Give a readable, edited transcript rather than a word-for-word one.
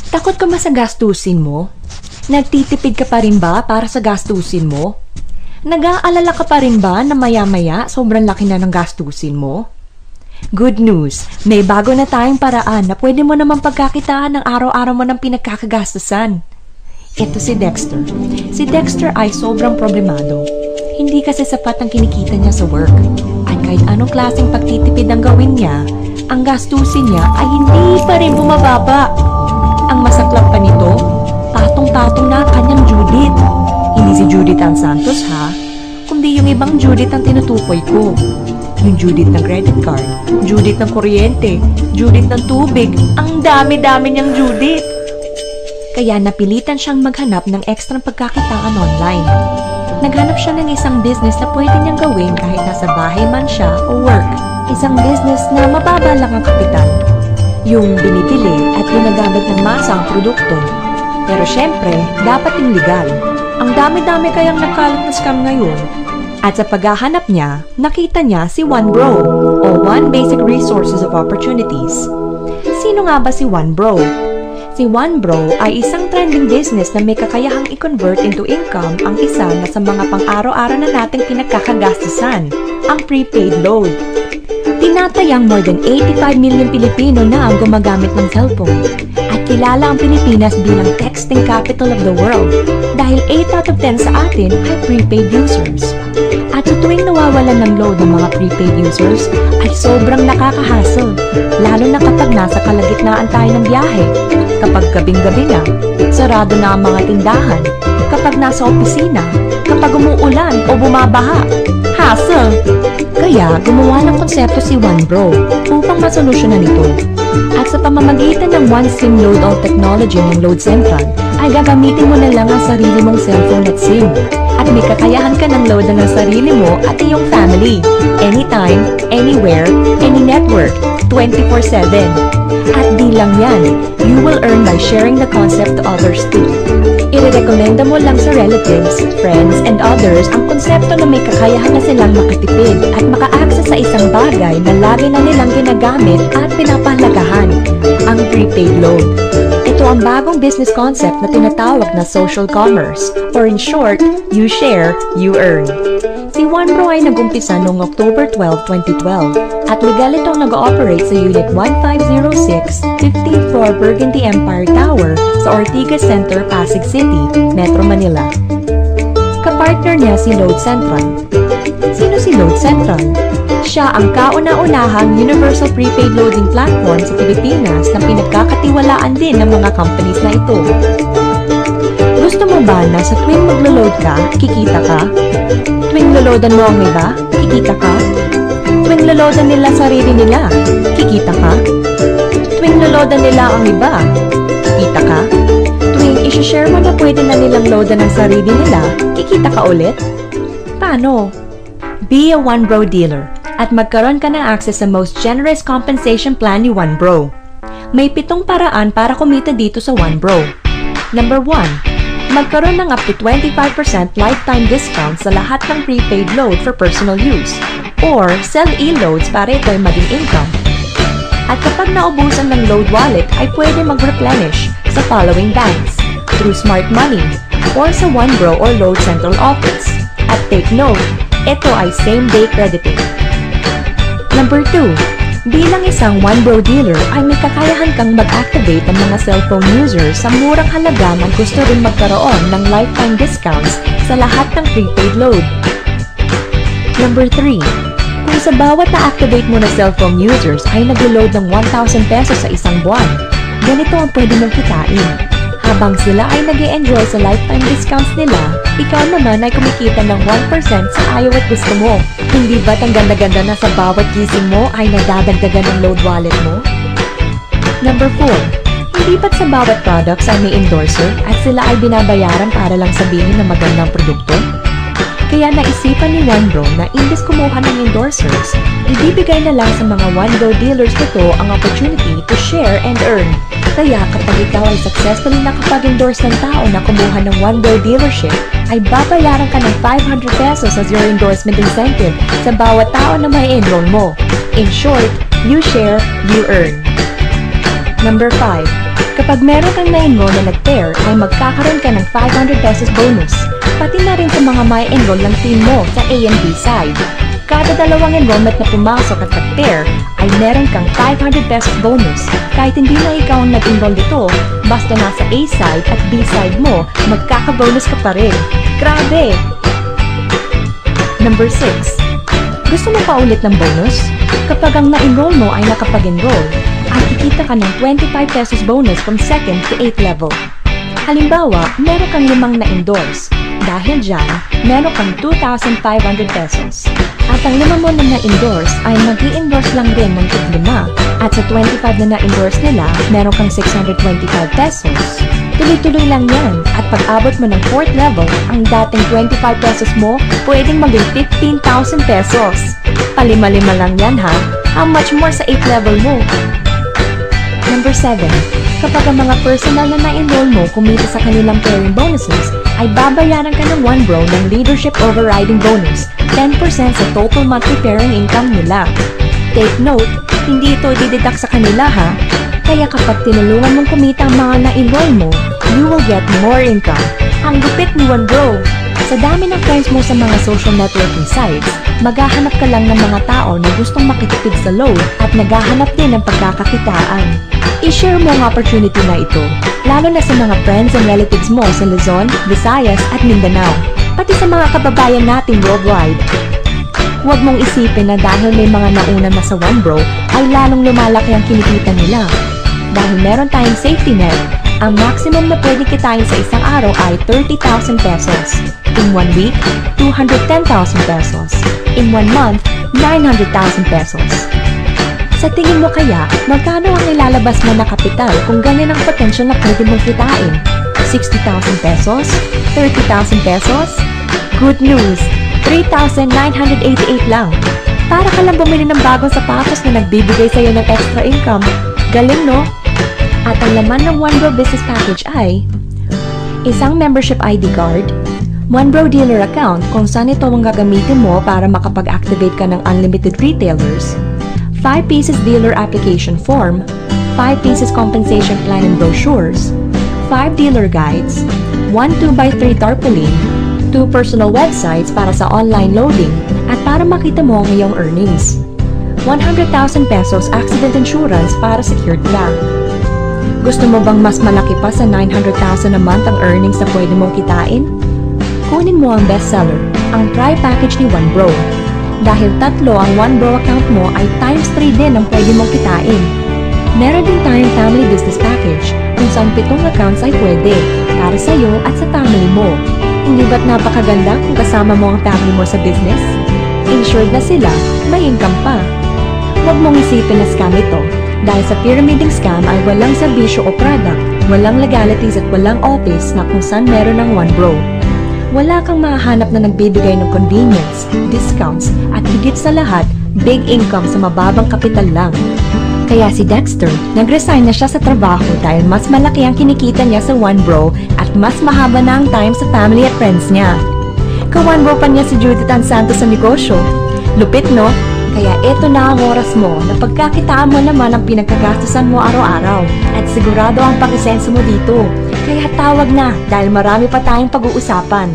Takot ka ba sa gastusin mo? Nagtitipid ka pa rin ba para sa gastusin mo? Nag-aalala ka pa rin ba na maya-maya sobrang laki na ng gastusin mo? Good news! May bago na tayong paraan na pwede mo naman pagkakitaan ng araw-araw mo ng pinagkakagastusan. Ito si Dexter. Si Dexter ay sobrang problemado. Hindi kasi sapat ang kinikita niya sa work. At kahit anong klaseng pagtitipid ang gawin niya, ang gastusin niya ay hindi pa rin bumababa. Ang masaklap pa nito, patong-patong na kanyang Judith. Hindi si Judith ang Santos ha, kundi yung ibang Judith ang tinutukoy ko. Yung Judith ng credit card, Judith ng kuryente, Judith ng tubig, ang dami-dami niyang Judith. Kaya napilitan siyang maghanap ng ekstrang pagkakitaan online. Naghanap siya ng isang business na pwede niyang gawin kahit nasa bahay man siya o work. Isang business na mababa lang ang kapital. Yung binibili at ginagamit ng masa ang produkto. Pero syempre, dapat yung legal. Ang dami-dami kayang nagkalat na scam ngayon. At sa paghahanap niya, nakita niya si OneBro o One Basic Resources of Opportunities. Sino nga ba si OneBro? Si OneBro ay isang trending business na may kakayahang i-convert into income ang isa na sa mga pang-araw-araw na nating pinagkakagastusan, ang prepaid load. Tinatayang more than 85 million Pilipino na ang gumagamit ng cellphone. At kilala ang Pilipinas bilang texting capital of the world dahil 8 out of 10 sa atin ay prepaid users. At sa tuwing nawawalan ng load ng mga prepaid users ay sobrang nakakahassle, lalo na kapag nasa kalagitnaan tayo ng biyahe, kapag gabing-gabi na, sarado na ang mga tindahan, kapag nasa opisina, kapag umuulan o bumabaha. Hassle! Kaya gumawa ng konsepto si OneBro upang masolusyonan ito. At sa pamamagitan ng One SIM Load All technology ng Load Central, ay gagamitin mo na lang ang sarili mong cellphone at SIM. At may kakayahan ka ng load ng sarili mo at iyong family. Anytime, anywhere, any network, 24/7. At di lang yan, you will earn by sharing the concept to others too. Irerekomenda mo lang sa relatives, friends, and others ang konsepto na may kakayahan na silang makatipid at maka-access sa isang bagay na lagi na nilang ginagamit at pinapahalagahan, ang prepaid load. Ito ang bagong business concept na tinatawag na social commerce, or in short, you share, you earn. Si OneBro ay nag-umpisa noong October 12, 2012 at legal itong nag-ooperate sa Unit 1506, 15th floor Burgundy Empire Tower sa Ortigas Center, Pasig City, Metro Manila. Kapartner niya si Load Central. Sino si Load Central? Siya ang kauna-unahang universal prepaid loading platform sa Pilipinas na pinagkakatiwalaan din ng mga companies na ito. Gusto mo ba na sa tuwing maglo-load ka, kikita ka? Tuwing loloadan mo ang iba, kikita ka? Tuwing loloadan nila sarili nila, kikita ka? Tuwing loloadan nila ang iba, kikita ka? Tuwing isi-share mo na pwede na nilang loadan ang sarili nila, kikita ka ulit? Paano? Be a OneBro dealer at magkaroon ka ng access sa most generous compensation plan ni OneBro. May 7 paraan para kumita dito sa OneBro. Number 1. Magkaroon ng up to 25% lifetime discount sa lahat ng prepaid load for personal use or sell e-loads para ito ay maging income. At kapag naubusan ng load wallet ay pwede mag-replenish sa following banks through Smart Money or sa OneBro or Load Central Office. At take note, ito ay same-day crediting. Number 2. Bilang isang OneBro dealer ay may kakayahan kang mag-activate ng mga cellphone users sa murang halaga na gusto rin magkaroon ng lifetime discounts sa lahat ng prepaid load. Number 3. Kung sa bawat na-activate mo na cellphone users ay nag-load ng 1,000 pesos sa isang buwan, ganito ang pwede mong kitain. Habang sila ay nag-e-enjoy sa lifetime discounts nila, ikaw naman ay kumikita ng 1% sa ayaw at gusto mo. Hindi ba't ang ganda-ganda na sa bawat gising mo ay nadadagdagan ng load wallet mo? Number 4. Hindi ba't sa bawat products ay may endorser at sila ay binabayaran para lang sabihin na magandang produkto? Kaya naisipan ni OneBro na imbes kumuha ng endorsers, ibibigay na lang sa mga OneBro dealers nito ang opportunity to share and earn. Kaya kapag ikaw ay successfully nakapag-endorse ng tao na kumuha ng OneBro dealership, ay babayaran ka ng 500 pesos as your endorsement incentive sa bawat tao na may enroll mo. In short, you share, you earn. Number 5. Kapag meron kang na-enroll na nag-pair, ay magkakaroon ka ng 500 pesos bonus. Pati na rin sa mga may enroll ng team mo sa A and B side. Kada dalawang enrollment na pumasok at nag-pair, ay meron kang 500 pesos bonus. Kahit hindi na ikaw ang nag-enroll dito, basta nasa A side at B side mo, magkaka-bonus ka pa rin. Grabe! Number 6. Gusto mo pa ulit ng bonus? Kapag ang na-enroll mo ay nakapag-enroll, ay kikita ka ng 25 pesos bonus from 2nd to 8th level. Halimbawa, meron kang 5 na-endorse. Dahil dyan, meron kang 2,500 pesos. At ang 5 mo na na-endorse ay mag-i-endorse lang rin ng 5. At sa 25 na na-endorse nila, meron kang 625 pesos. Tuloy-tuloy lang yan. At pag-abot mo ng 4th level, ang dating 25 pesos mo, pwedeng maging 15,000 pesos. Palima-lima lang yan ha. How much more sa 8th level mo? Number 7. Kapag ang mga personal na na-enroll mo kumita sa kanilang pairing bonuses, ay babayaran ka ng 1 bro ng leadership overriding bonus, 10% sa total monthly pairing income nila. Take note, hindi ito dideduct sa kanila ha. Kaya kapag tinulungan mong kumita ang mga na-enroll mo, you will get more income. Ang gupit ni 1 bro! Sa dami ng friends mo sa mga social networking sites, maghahanap ka lang ng mga tao na gustong makitipid sa load at naghahanap din ng pagkakakitaan. I-share mo ang opportunity na ito, lalo na sa mga friends and relatives mo sa Luzon, Visayas at Mindanao, pati sa mga kababayan natin worldwide. Huwag mong isipin na dahil may mga nauna na sa 1 bro, ay lalong lumalaki ang kinikita nila. Dahil meron tayong safety net, ang maximum na pwede kitain sa isang araw ay 30,000 pesos. In 1 week, 210,000 pesos. In 1 month, 900,000 pesos. Sa tingin mo kaya, magkano ang ilalabas mo na kapital kung ganyan ang potential na pwede mong kitain? 60,000 pesos? 30,000 pesos? Good news! 3,988 lang. Para ka lang bumili ng bagong sapatos na nagbibigay sa'yo ng extra income. Galing, no? At ang laman ng 1 bro business package ay isang membership ID card, 1 bro dealer account kung saan ito ang gagamitin mo para makapag-activate ka ng unlimited retailers, 5 pieces dealer application form, 5 pieces compensation plan and brochures, 5 dealer guides, 1 2x3 tarpaulin, 2 personal websites para sa online loading, at para makita mo ang iyong earnings. 100,000 pesos accident insurance para secured ka. Gusto mo bang mas malaki pa sa 900,000 a month ang earnings na pwede mong kitain? Kunin mo ang bestseller, ang Try Package ni 1 bro. Dahil 3 ang 1 bro account mo ay times 3 din ang pwede mong kitain. Meron din tayong family business package kung saan 7 accounts ay pwede para sa iyo at sa family mo. Hindi ba't napakaganda kung kasama mo ang family mo sa business? Insured na sila, may income pa. Huwag mong isipin na scam ito dahil sa pyramiding scam ay walang serbisyo o product, walang legalities at walang office na kung saan meron ng 1 bro. Wala kang mahahanap na nagbibigay ng convenience, discounts, at higit sa lahat, big income sa mababang kapital lang. Kaya si Dexter, nag-resign na siya sa trabaho dahil mas malaki ang kinikita niya sa 1 bro at mas mahaba na ang time sa family at friends niya. Ka-1 bro pa niya si Judith Ann Santos sa negosyo. Lupit, no? Kaya eto na ang oras mo na pagkakitaan mo naman ang pinagkagastusan mo araw-araw at sigurado ang pakisenso mo dito. Kaya tawag na dahil marami pa tayong pag-uusapan.